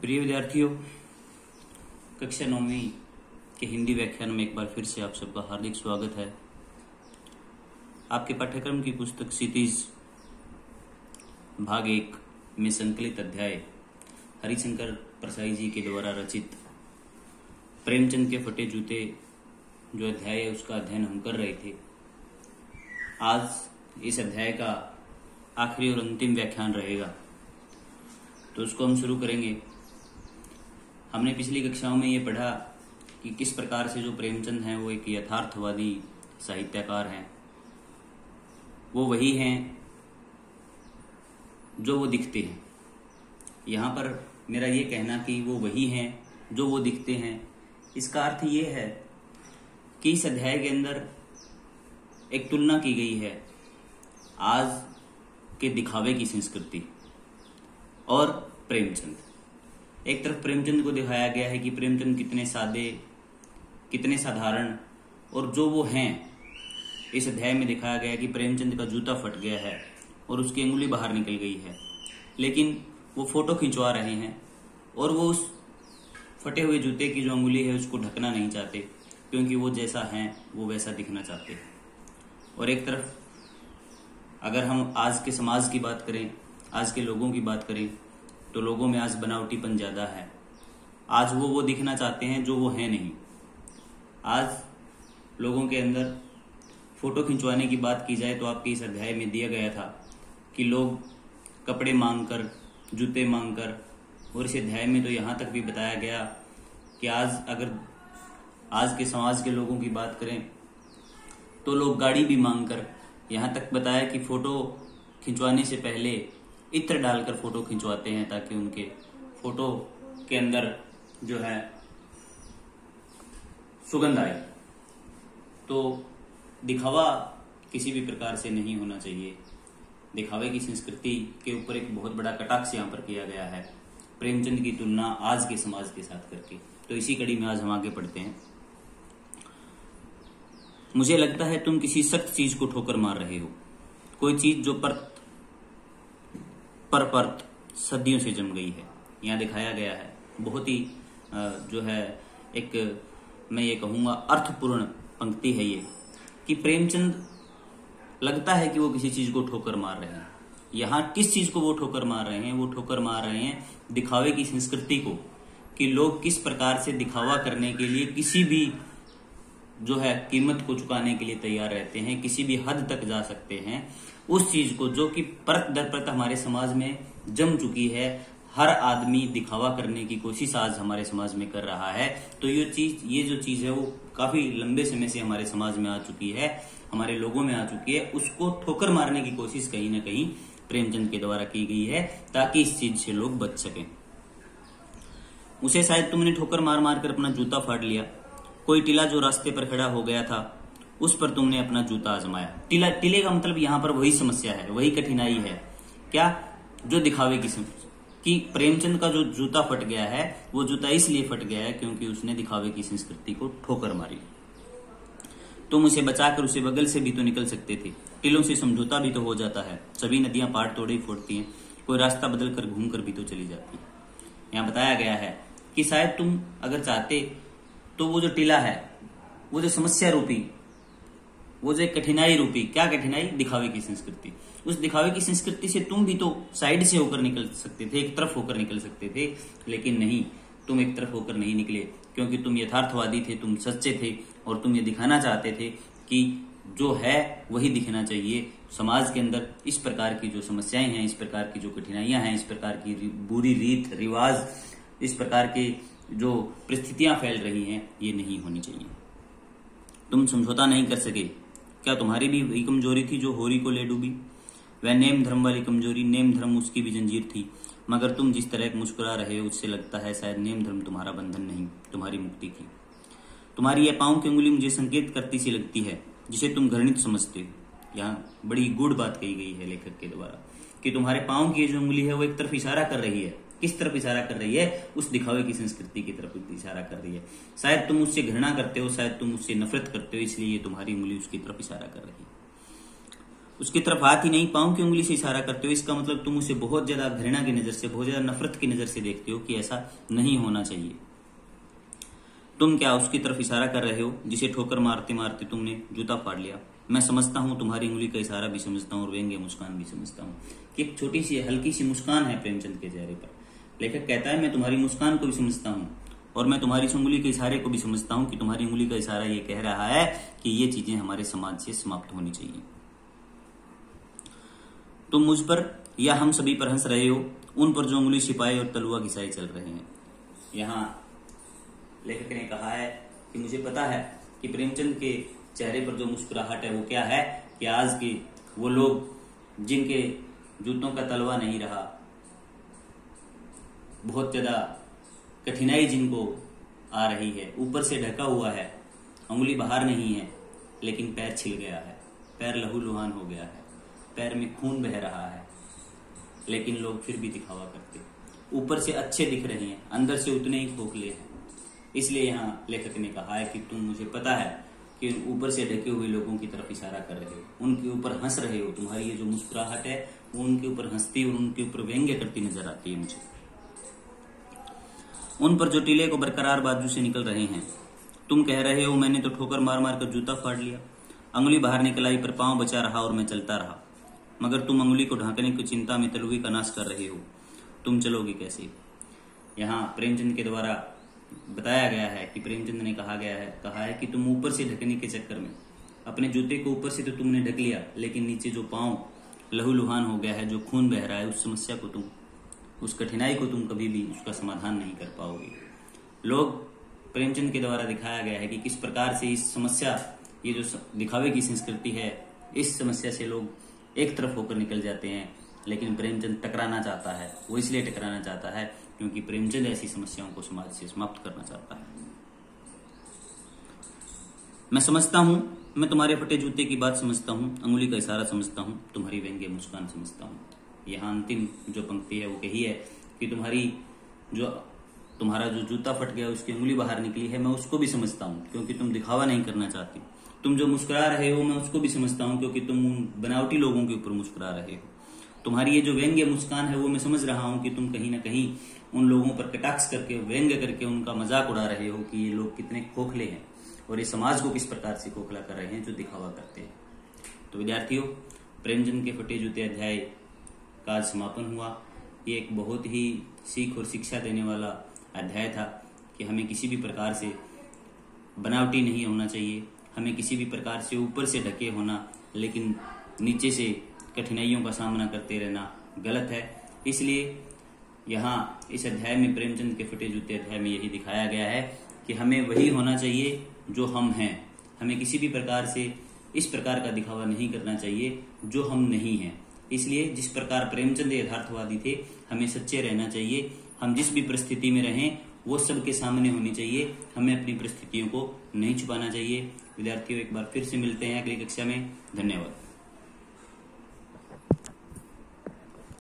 प्रिय विद्यार्थियों, कक्षा 9वीं के हिंदी व्याख्यान में एक बार फिर से आप सबका हार्दिक स्वागत है। आपके पाठ्यक्रम की पुस्तक क्षितिज भाग 1 में संकलित अध्याय हरिशंकर परसाई जी के द्वारा रचित प्रेमचंद के फटे जूते जो अध्याय है उसका अध्ययन हम कर रहे थे। आज इस अध्याय का आखिरी और अंतिम व्याख्यान रहेगा, तो उसको हम शुरू करेंगे। हमने पिछली कक्षाओं में ये पढ़ा कि किस प्रकार से जो प्रेमचंद हैं वो एक यथार्थवादी साहित्यकार हैं। वो वही हैं जो वो दिखते हैं। यहाँ पर मेरा ये कहना कि वो वही हैं जो वो दिखते हैं, इसका अर्थ ये है कि इस अध्याय के अंदर एक तुलना की गई है आज के दिखावे की संस्कृति और प्रेमचंद। एक तरफ प्रेमचंद को दिखाया गया है कि प्रेमचंद कितने सादे, कितने साधारण, और जो वो हैं इस अध्याय में दिखाया गया है कि प्रेमचंद का जूता फट गया है और उसकी अंगुली बाहर निकल गई है, लेकिन वो फोटो खिंचवा रहे हैं और वो उस फटे हुए जूते की जो अंगुली है उसको ढकना नहीं चाहते, क्योंकि वो जैसा है वो वैसा दिखना चाहते हैं। और एक तरफ अगर हम आज के समाज की बात करें, आज के लोगों की बात करें, तो लोगों में आज बनावटीपन ज्यादा है। आज वो दिखना चाहते हैं जो वो है नहीं। आज लोगों के अंदर फोटो खिंचवाने की बात की जाए तो आपके इस अध्याय में दिया गया था कि लोग कपड़े मांगकर, जूते मांगकर, और इस अध्याय में तो यहाँ तक भी बताया गया कि आज के समाज के लोगों की बात करें तो लोग गाड़ी भी मांगकर, यहाँ तक बताया कि फोटो खिंचवाने से पहले इत्र डालकर फोटो खिंचवाते हैं ताकि उनके फोटो के अंदर जो है सुगंध आए। तो दिखावा किसी भी प्रकार से नहीं होना चाहिए। दिखावे की संस्कृति के ऊपर एक बहुत बड़ा कटाक्ष यहाँ पर किया गया है प्रेमचंद की तुलना आज के समाज के साथ करके। तो इसी कड़ी में आज हम आगे बढ़ते हैं। मुझे लगता है तुम किसी सख्त चीज को ठोकर मार रहे हो, कोई चीज जो परत सदियों से जम गई है। यहाँ दिखाया गया है बहुत ही जो है एक, मैं ये कहूंगा अर्थपूर्ण पंक्ति है ये, कि प्रेमचंद लगता है कि वो किसी चीज को ठोकर मार रहे हैं। यहाँ किस चीज को वो ठोकर मार रहे हैं? वो ठोकर मार रहे हैं दिखावे की संस्कृति को, कि लोग किस प्रकार से दिखावा करने के लिए किसी भी जो है कीमत को चुकाने के लिए तैयार रहते हैं, किसी भी हद तक जा सकते हैं। उस चीज को जो कि परत दर परत हमारे समाज में जम चुकी है, हर आदमी दिखावा करने की कोशिश आज हमारे समाज में कर रहा है। तो ये जो चीज है वो काफी लंबे समय से हमारे समाज में आ चुकी है, हमारे लोगों में आ चुकी है। उसको ठोकर मारने की कोशिश कहीं ना कहीं प्रेमचंद के द्वारा की गई है ताकि इस चीज से लोग बच सकें। उसे शायद तुमने ठोकर मार मार कर अपना जूता फाड़ लिया। कोई टीला जो रास्ते पर खड़ा हो गया था उस पर तुमने अपना जूता आजमाया। टीले का मतलब यहाँ पर वही समस्या है, वही कठिनाई है। क्या? जो दिखावे की कि प्रेमचंद का जो जूता फट गया है वो जूता इसलिए फट गया है क्योंकि उसने दिखावे की संस्कृति को ठोकर मारी। तुम उसे बचाकर उसे बगल से भी तो निकल सकते थे। टीलों से समझौता भी तो हो जाता है। सभी नदियां पार तोड़े ही फोड़ती हैं, कोई रास्ता बदल कर घूम कर भी तो चली जाती है। यहाँ बताया गया है कि शायद तुम अगर चाहते तो वो जो टीला है, वो जो समस्या रूपी, वो जो कठिनाई रूपी, क्या कठिनाई? दिखावे की संस्कृति। उस दिखावे की संस्कृति से तुम भी तो साइड से होकर निकल सकते थे, एक तरफ होकर निकल सकते थे, लेकिन नहीं, तुम एक तरफ होकर नहीं निकले, क्योंकि तुम यथार्थवादी थे, तुम सच्चे थे और तुम ये दिखाना चाहते थे कि जो है वही दिखना चाहिए। समाज के अंदर इस प्रकार की जो समस्याएं हैं, इस प्रकार की जो कठिनाइयां हैं, इस प्रकार की बुरी रीत रिवाज, इस प्रकार के जो परिस्थितियां फैल रही हैं, ये नहीं होनी चाहिए। तुम समझौता नहीं कर सके। क्या तुम्हारी भी वही कमजोरी थी जो होरी को ले डूबी? वह नेम धर्म वाली कमजोरी, नेम धर्म उसकी भी जंजीर थी, मगर तुम जिस तरह मुस्कुरा रहे हो उससे लगता है शायद नेम धर्म तुम्हारा बंधन नहीं, तुम्हारी मुक्ति थी। तुम्हारी यह पांव की उंगली मुझे संकेत करती सी लगती है जिसे तुम घृणित समझते हो। यहाँ बड़ी गूढ़ बात कही गई है लेखक के द्वारा कि तुम्हारे पांव की जो उंगली है वो एक तरफ इशारा कर रही है। किस तरफ इशारा कर रही है? उस दिखावे की संस्कृति की तरफ इशारा कर रही है। शायद तुम उससे घृणा करते हो, शायद तुम उससे नफरत करते हो, इसलिए ये तुम्हारी उंगली उसकी तरफ इशारा कर रही है। उसकी तरफ हाथ ही नहीं, पांव की उंगली से इशारा करते हो, इसका मतलब तुम उसे बहुत ज्यादा घृणा की नजर से, बहुत ज्यादा नफरत की नजर से देखते हो कि ऐसा नहीं होना चाहिए। तुम क्या उसकी तरफ इशारा कर रहे हो जिसे ठोकर मारते मारते तुमने जूता फाड़ लिया। मैं समझता हूं, तुम्हारी उंगली का इशारा भी समझता हूं और व्यंग्य मुस्कान भी समझता हूं कि एक छोटी सी हल्की सी मुस्कान है प्रेमचंद के चेहरे पर। लेखक कहता है मैं तुम्हारी मुस्कान को भी समझता हूं और मैं तुम्हारी उंगली के इशारे को भी समझता हूं कि तुम्हारी उंगली का इशारा ये कह रहा है कि ये चीजें हमारे समाज से समाप्त होनी चाहिए। तुम मुझ पर या हम सभी पर हंस रहे हो, उन पर जो उंगली छिपाए और तलुआ घिसाए चल रहे हैं। यहाँ लेखक ने कहा है कि मुझे पता है कि प्रेमचंद के चेहरे पर जो मुस्कुराहट है वो क्या है कि आज के वो लोग जिनके जूतों का तलवा नहीं रहा, बहुत ज्यादा कठिनाई जिनको आ रही है, ऊपर से ढका हुआ है, उंगली बाहर नहीं है लेकिन पैर छिल गया है, पैर लहूलुहान हो गया है, पैर में खून बह रहा है, लेकिन लोग फिर भी दिखावा करते, ऊपर से अच्छे दिख रहे हैं, अंदर से उतने ही खोखले हैं। इसलिए यहाँ लेखक ने कहा है कि तुम, मुझे पता है कि ऊपर से ढके हुए लोगों की तरफ इशारा कर रहे हो, उनके ऊपर हंस रहे हो, तुम्हारी ये जो मुस्कुराहट है वो उनके ऊपर हंसती और उनके ऊपर व्यंग्य करती नजर आती है मुझे। उन पर जो टीले को बरकरार बाजू से निकल रहे हैं। तुम कह रहे हो मैंने तो ठोकर मार मार कर जूता फाड़ लिया, अंगुली बाहर निकल आई पर पांव बचा रहा और मैं चलता रहा, मगर तुम अंगुली को ढांकने की चिंता में तलुए का नाश कर रहे हो, तुम चलोगे कैसे। यहाँ प्रेमचंद के द्वारा बताया गया है कि प्रेमचंद ने कहा है कि तुम ऊपर से ढकने के चक्कर में अपने जूते को ऊपर से तो तुमने ढक लिया, लेकिन नीचे जो पांव लहूलुहान हो गया है, जो खून बह रहा है, उस समस्या को तुम, उस कठिनाई को तुम कभी भी उसका समाधान नहीं कर पाओगे। लोग, प्रेमचंद के द्वारा दिखाया गया है कि किस प्रकार से इस समस्या, ये जो दिखावे की संस्कृति है, इस समस्या से लोग एक तरफ होकर निकल जाते हैं, लेकिन प्रेमचंद टकराना चाहता है। वो इसलिए टकराना चाहता है क्योंकि प्रेमचंद ऐसी समस्याओं को समाज से समाप्त करना चाहता है। मैं समझता हूं, मैं तुम्हारे फटे जूते की बात समझता हूं, अंगुली का इशारा समझता हूं, तुम्हारी व्यंग्य मुस्कान समझता हूं। यहाँ अंतिम जो पंक्ति है वो कही है कि तुम्हारा जो जूता फट गया, उसकी उंगली बाहर निकली है, मैं उसको भी समझता हूँ क्योंकि तुम दिखावा नहीं करना चाहती। तुम जो मुस्कुरा रहे हो, मैं उसको भी समझता हूँ क्योंकि तुम उन बनावटी लोगों के ऊपर मुस्कुरा रहे हो। तुम्हारी ये जो व्यंग्य मुस्कान है वो मैं समझ रहा हूँ कि तुम कहीं ना कहीं उन लोगों पर कटाक्ष करके, व्यंग्य करके उनका मजाक उड़ा रहे हो कि ये लोग कितने खोखले हैं और ये समाज को किस प्रकार से खोखला कर रहे हैं जो दिखावा करते हैं। तो विद्यार्थियों, प्रेमचंद के फटे जूते अध्याय का आज समापन हुआ। ये एक बहुत ही सीख और शिक्षा देने वाला अध्याय था कि हमें किसी भी प्रकार से बनावटी नहीं होना चाहिए, हमें किसी भी प्रकार से ऊपर से ढके होना लेकिन नीचे से कठिनाइयों का सामना करते रहना गलत है। इसलिए यहाँ इस अध्याय में, प्रेमचंद के फटे जूते अध्याय में यही दिखाया गया है कि हमें वही होना चाहिए जो हम हैं। हमें किसी भी प्रकार से इस प्रकार का दिखावा नहीं करना चाहिए जो हम नहीं हैं। इसलिए जिस प्रकार प्रेमचंद यथार्थवादी थे, हमें सच्चे रहना चाहिए। हम जिस भी परिस्थिति में रहें वो सबके सामने होनी चाहिए, हमें अपनी परिस्थितियों को नहीं छुपाना चाहिए। विद्यार्थियों, एक बार फिर से मिलते हैं अगली कक्षा में। धन्यवाद।